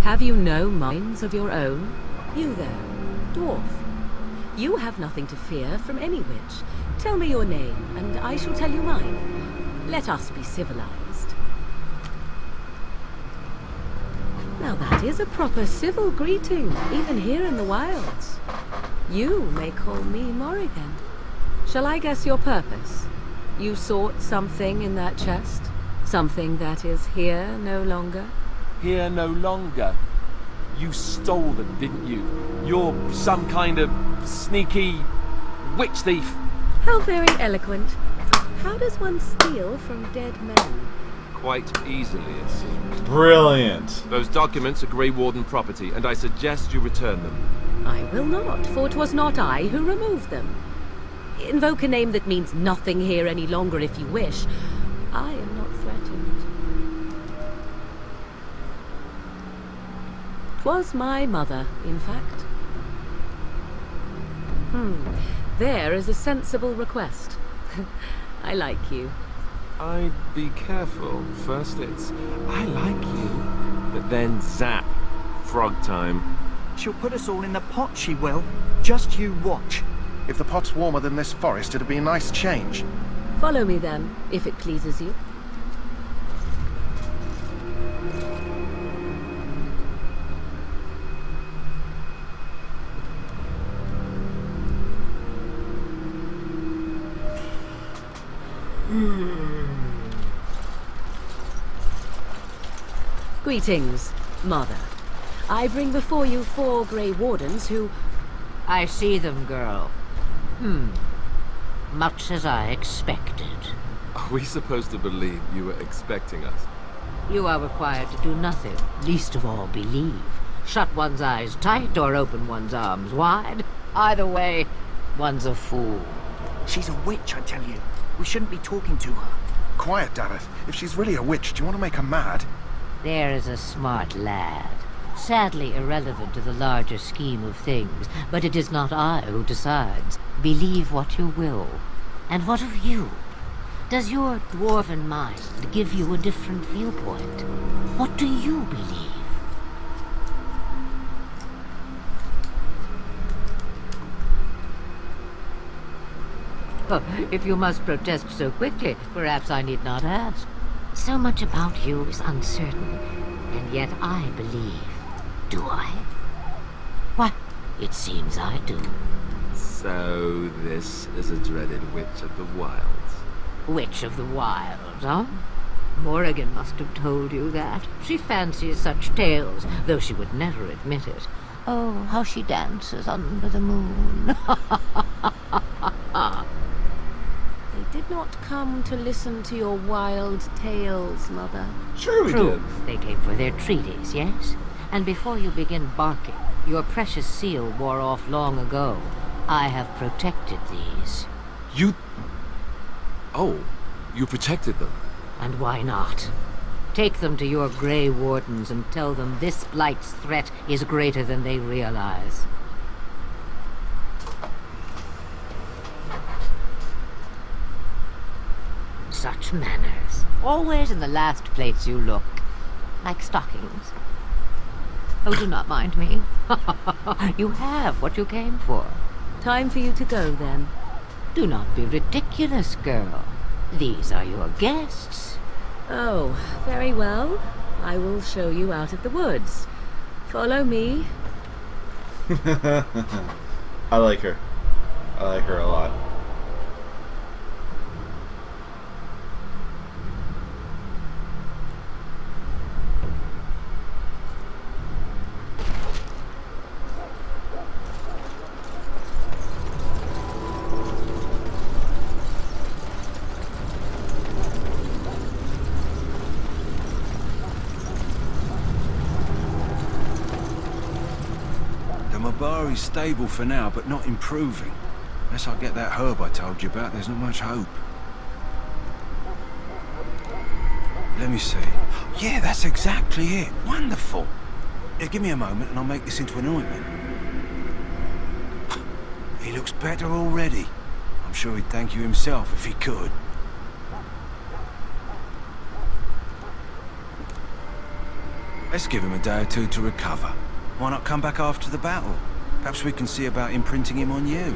Have you no minds of your own? You there, dwarf. You have nothing to fear from any witch. Tell me your name, and I shall tell you mine. Let us be civilized. Now that is a proper civil greeting, even here in the wilds. You may call me Morrigan. Shall I guess your purpose? You sought something in that chest? Something that is here no longer? Here no longer. You stole them, didn't you? You're some kind of sneaky witch thief. How very eloquent. How does one steal from dead men? Quite easily, it seems. Brilliant. Those documents are Grey Warden property, and I suggest you return them. I will not, for 'twas not I who removed them. Invoke a name that means nothing here any longer if you wish. I am not threatened. 'Twas my mother, in fact. There is a sensible request. I like you. I'd be careful. First it's, I like you. But then zap. Frog time. She'll put us all in the pot, she will. Just you watch. If the pot's warmer than this forest, it'd be a nice change. Follow me then, if it pleases you. Greetings, Mother. I bring before you 4 Grey Wardens who... I see them, girl. Much as I expected. Are we supposed to believe you were expecting us? You are required to do nothing, least of all believe. Shut one's eyes tight or open one's arms wide. Either way, one's a fool. She's a witch, I tell you. We shouldn't be talking to her. Quiet, Dareth. If she's really a witch, do you want to make her mad? There is a smart lad. Sadly irrelevant to the larger scheme of things, but it is not I who decides. Believe what you will. And what of you? Does your dwarven mind give you a different viewpoint? What do you believe? Oh, if you must protest so quickly, perhaps I need not ask. So much about you is uncertain, and yet I believe. Do I? Why, it seems I do. So this is a dreaded witch of the wilds. Witch of the Wilds, huh? Morrigan must have told you that. She fancies such tales, though she would never admit it. Oh, how she dances under the moon. They did not come to listen to your wild tales, Mother. Sure we True, did. they came for their treaties, yes? And before you begin barking, your precious seal wore off long ago. I have protected these. You... Oh, you protected them. And why not? Take them to your Grey Wardens and tell them this blight's threat is greater than they realize. Such manners. Always in the last place you look. Like stockings. Oh, do not mind me. You have what you came for. Time for you to go, then. Do not be ridiculous, girl. These are your guests. Oh, very well. I will show you out of the woods. Follow me. I like her. I like her a lot. Mabari's stable for now, but not improving. Unless I get that herb I told you about, there's not much hope. Let me see. Yeah, that's exactly it. Wonderful. Yeah, give me a moment and I'll make this into an ointment. He looks better already. I'm sure he'd thank you himself if he could. Let's give him a day or two to recover. Why not come back after the battle? Perhaps we can see about imprinting him on you.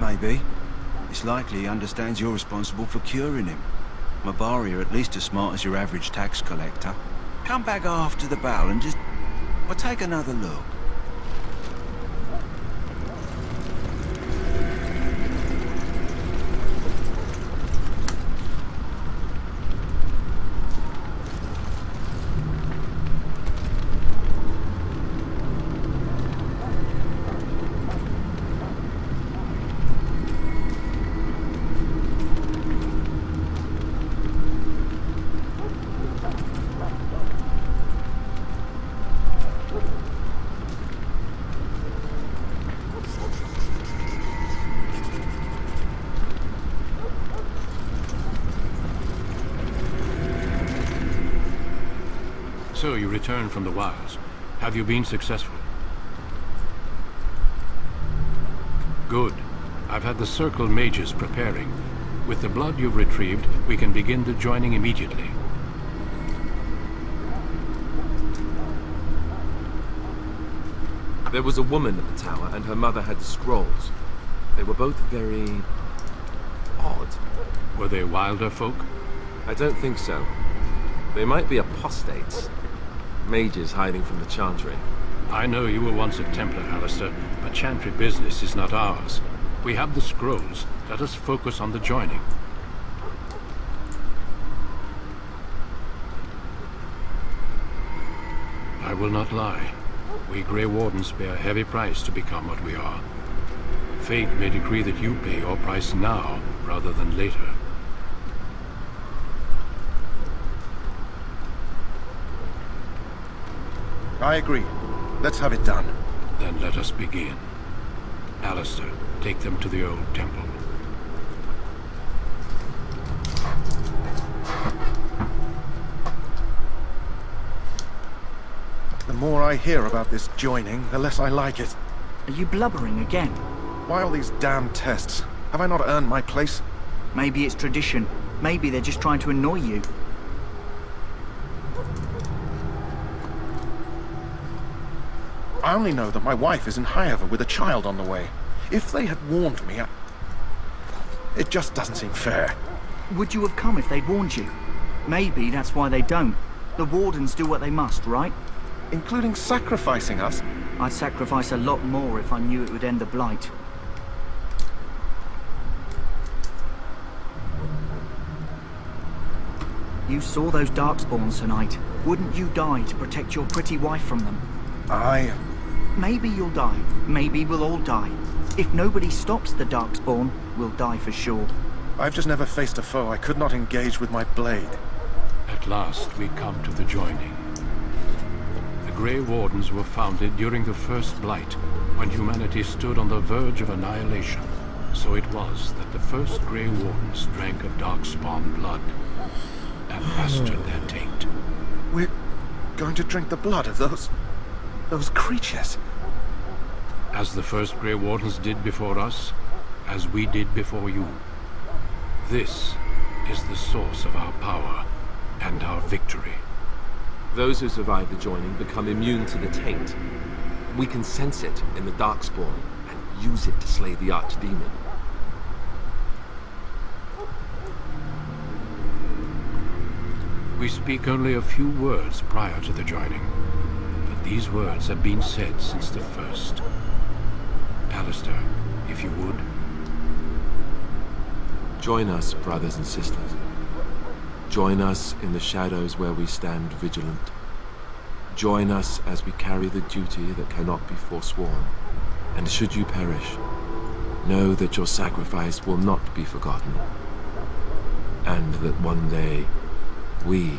Maybe. It's likely he understands you're responsible for curing him. Mabari are at least as smart as your average tax collector. Come back after the battle and just... well, take another look. So you returned from the wilds. Have you been successful? Good. I've had the Circle mages preparing. With the blood you've retrieved, we can begin the joining immediately. There was a woman at the tower, and her mother had scrolls. They were both very... odd. Were they wilder folk? I don't think so. They might be apostates. Mages hiding from the Chantry. I know you were once a Templar, Alistair, but Chantry business is not ours. We have the scrolls. Let us focus on the joining. I will not lie. We Grey Wardens pay a heavy price to become what we are. Fate may decree that you pay your price now, rather than later. I agree. Let's have it done. Then let us begin. Alistair, take them to the old temple. The more I hear about this joining, the less I like it. Are you blubbering again? Why all these damn tests? Have I not earned my place? Maybe it's tradition. Maybe they're just trying to annoy you. I only know that my wife is in Highever with a child on the way. If they had warned me, it just doesn't seem fair. Would you have come if they'd warned you? Maybe that's why they don't. The Wardens do what they must, right? Including sacrificing us? I'd sacrifice a lot more if I knew it would end the Blight. You saw those Darkspawns tonight. Wouldn't you die to protect your pretty wife from them? Maybe you'll die. Maybe we'll all die. If nobody stops the Darkspawn, we'll die for sure. I've just never faced a foe I could not engage with my blade. At last, we come to the joining. The Grey Wardens were founded during the First Blight, when humanity stood on the verge of annihilation. So it was that the first Grey Wardens drank of Darkspawn blood and mastered their taint. We're going to drink the blood of those creatures. As the first Grey Wardens did before us, as we did before you. This is the source of our power and our victory. Those who survive the joining become immune to the taint. We can sense it in the Darkspawn and use it to slay the Archdemon. We speak only a few words prior to the joining, but these words have been said since the first. Alistair, if you would. Join us, brothers and sisters. Join us in the shadows where we stand vigilant. Join us as we carry the duty that cannot be forsworn. And should you perish, know that your sacrifice will not be forgotten. And that one day, we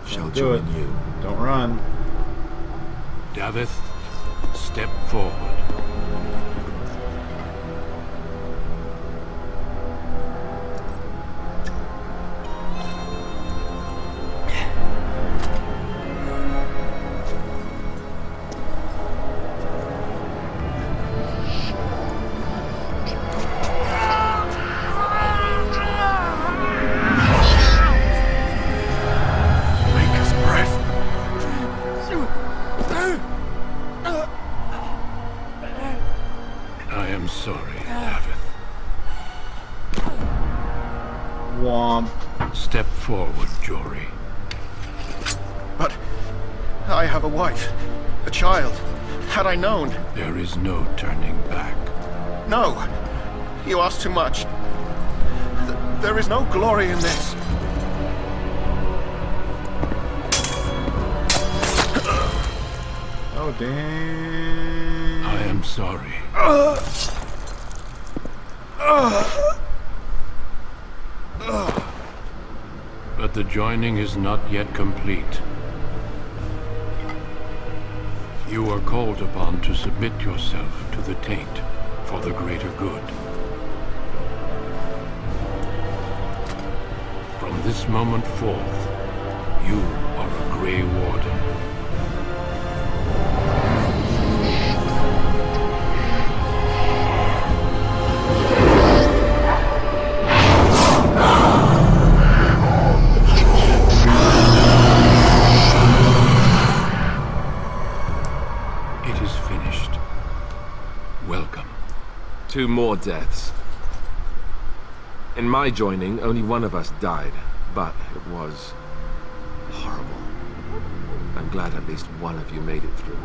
shall join you. Don't run. Davith, step forward. forward, Jory. But I have a wife, a child. Had I known... There is no turning back. No! You ask too much. There is no glory in this. Oh, damn. I am sorry. But the joining is not yet complete. You are called upon to submit yourself to the taint for the greater good. From this moment forth, you are a Grey Warden. It is finished. Welcome. 2 more deaths. In my joining, only one of us died, but it was horrible. I'm glad at least one of you made it through.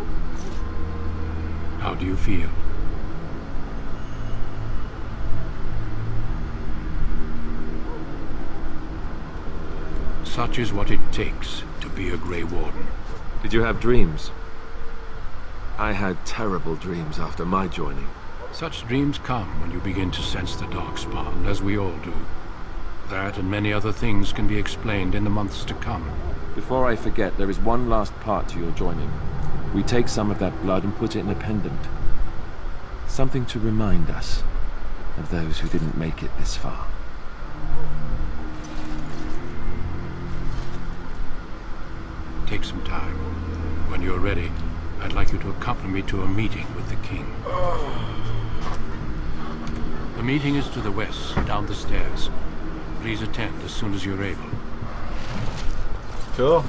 How do you feel? Such is what it takes to be a Grey Warden. Did you have dreams? I had terrible dreams after my joining. Such dreams come when you begin to sense the Darkspawn, as we all do. That and many other things can be explained in the months to come. Before I forget, there is one last part to your joining. We take some of that blood and put it in a pendant. Something to remind us of those who didn't make it this far. Take some time. When you're ready, I'd like you to accompany me to a meeting with the king. The meeting is to the west, down the stairs. Please attend as soon as you're able. Cool.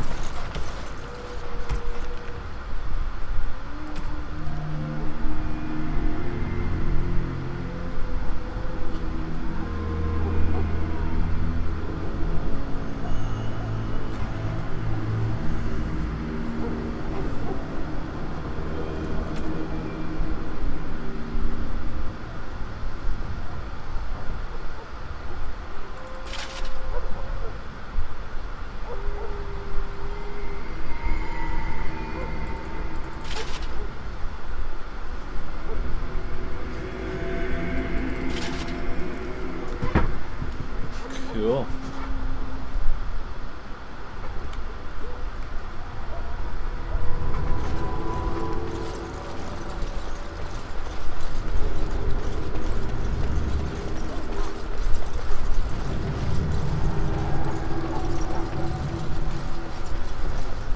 Cool.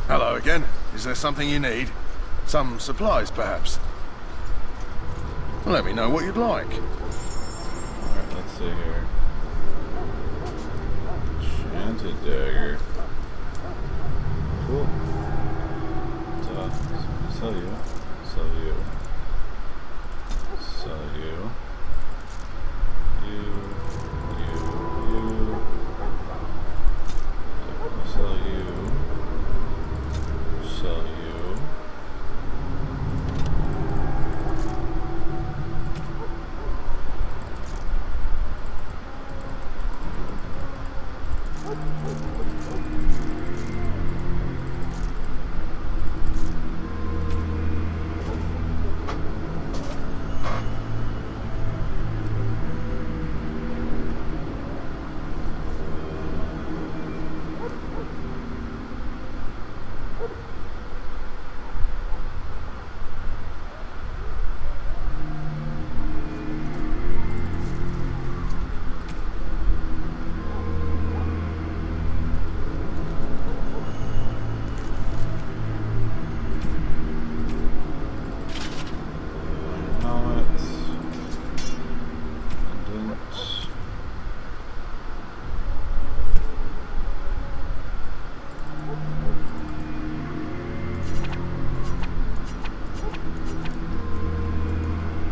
Hello again. Is there something you need? Some supplies, perhaps? Let me know what you'd like. Alright, let's see here. Enchanted dagger. Cool. Sell you. Sell you. Sell you. You. Definitely sell you. Sell you.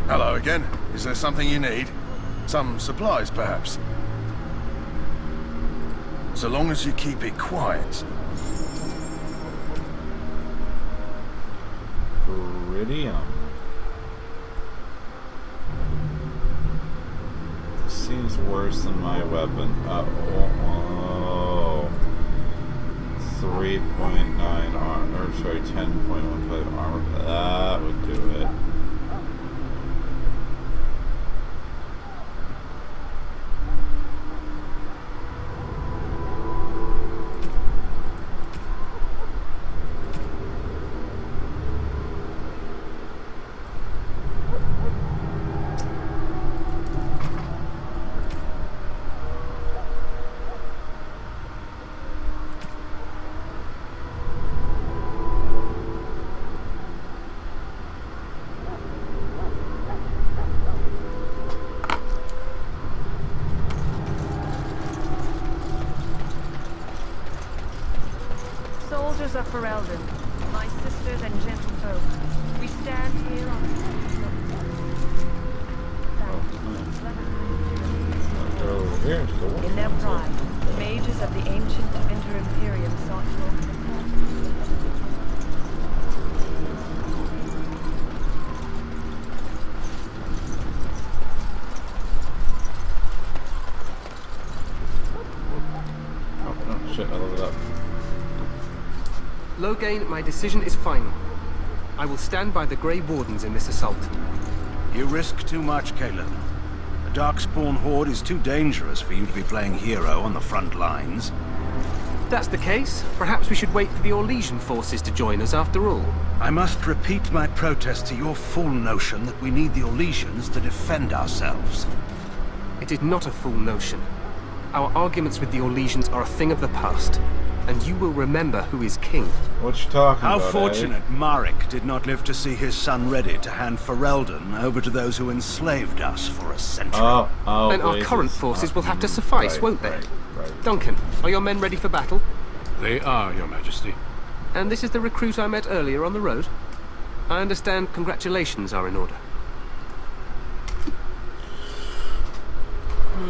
Hello again. Is there something you need? Some supplies, perhaps? So long as you keep it quiet. Iridium. This seems worse than my weapon. Oh. 3.9 armor, or sorry, 10.15 armor. That would do it. Soldiers of Ferelden, my sisters and gentlefolk, we stand here on in their pride, the mages of the ancient Winter Imperium sought to open the Oh, shit, I looked it up. Loghain, my decision is final. I will stand by the Grey Wardens in this assault. You risk too much, Cailan. The Darkspawn Horde is too dangerous for you to be playing hero on the front lines. If that's the case, perhaps we should wait for the Orlesian forces to join us after all. I must repeat my protest to your fool notion that we need the Orlesians to defend ourselves. It is not a fool notion. Our arguments with the Orlesians are a thing of the past, and you will remember who is king. What you talking How about, fortunate Marek did not live to see his son ready to hand Ferelden over to those who enslaved us for a century. Oh, And our current forces will have to suffice, right, won't they? Right. Duncan, are your men ready for battle? They are, Your Majesty. And this is the recruit I met earlier on the road? I understand congratulations are in order.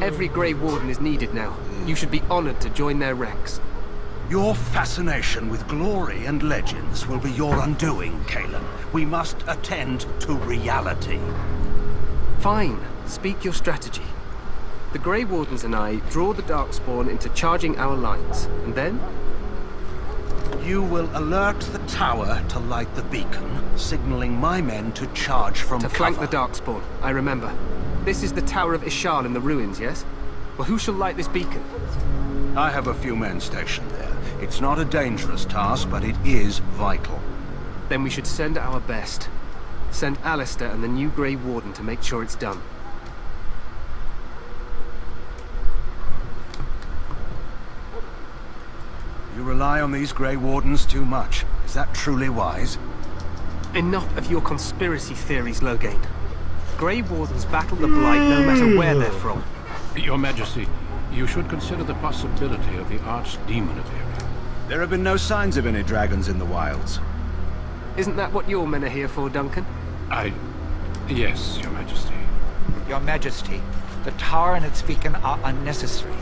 Every Grey Warden is needed now. You should be honored to join their ranks. Your fascination with glory and legends will be your undoing, Cailan. We must attend to reality. Fine. Speak your strategy. The Grey Wardens and I draw the Darkspawn into charging our lines, and then? You will alert the tower to light the beacon, signaling my men to charge from To cover. flank the Darkspawn, I remember. This is the Tower of Ishal in the ruins, yes? Well, who shall light this beacon? I have a few men stationed there. It's not a dangerous task, but it is vital. Then we should send our best. Send Alistair and the new Grey Warden to make sure it's done. You rely on these Grey Wardens too much. Is that truly wise? Enough of your conspiracy theories, Loghain. Grey Wardens battle the Blight no matter where they're from. Your Majesty, you should consider the possibility of the Archdemon appearing. There have been no signs of any dragons in the wilds. Isn't that what your men are here for, Duncan? Yes, Your Majesty. Your Majesty, the tower and its beacon are unnecessary.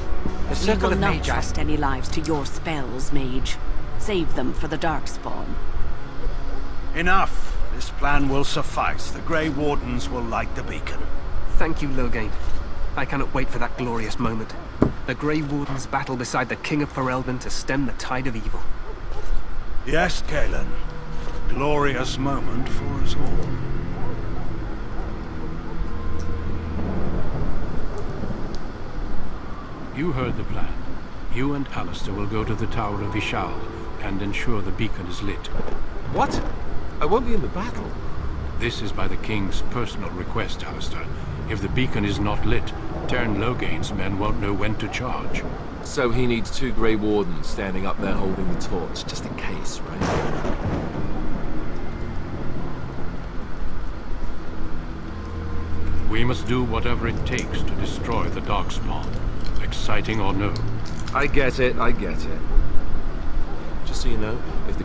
The We Circle will of not Magi... trust any lives to your spells, Mage. Save them for the Darkspawn. Enough! This plan will suffice. The Grey Wardens will light the beacon. Thank you, Loghain. I cannot wait for that glorious moment. The Grey Wardens battle beside the King of Ferelden to stem the tide of evil. Yes, Cailan. Glorious moment for us all. You heard the plan. You and Alistair will go to the Tower of Ishal and ensure the beacon is lit. What? I won't be in the battle. This is by the King's personal request, Alistair. If the beacon is not lit, Tern Loghain's men won't know when to charge. So he needs 2 Grey Wardens standing up there holding the torch, just in case, right? We must do whatever it takes to destroy the Darkspawn, exciting or no. I get it, I get it. Just so you know, if the